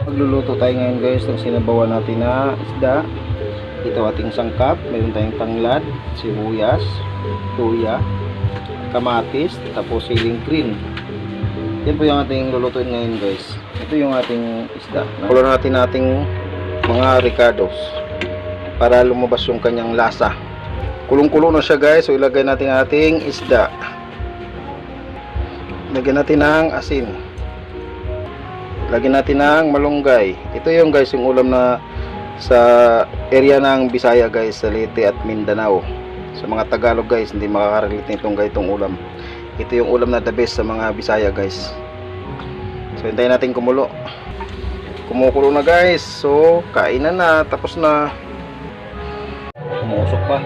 Magluluto tayo ngayon guys ng sinabawan natin na isda. Ito ating sangkap, meron tayong tanglad, sibuyas, luya, kamatis, tapos siling green. Yan po yung ating lulutuin ngayon guys. Ito yung ating isda. Kulo natin mga ricados para lumabas yung kanyang lasa. Kulong-kulo na siya guys, so ilagay natin ating isda. Lagyan natin ng asin. Lagyan natin ng malunggay. Ito yung guys yung ulam na sa area ng Bisaya guys, sa Leyte at Mindanao. Sa mga Tagalog guys, hindi makakarelate nitong ganitong ulam. Ito yung ulam na the best sa mga Bisaya guys. So hintayin natin kumulo. Kumukulo na guys. So kainan na, tapos na. Umusok pa.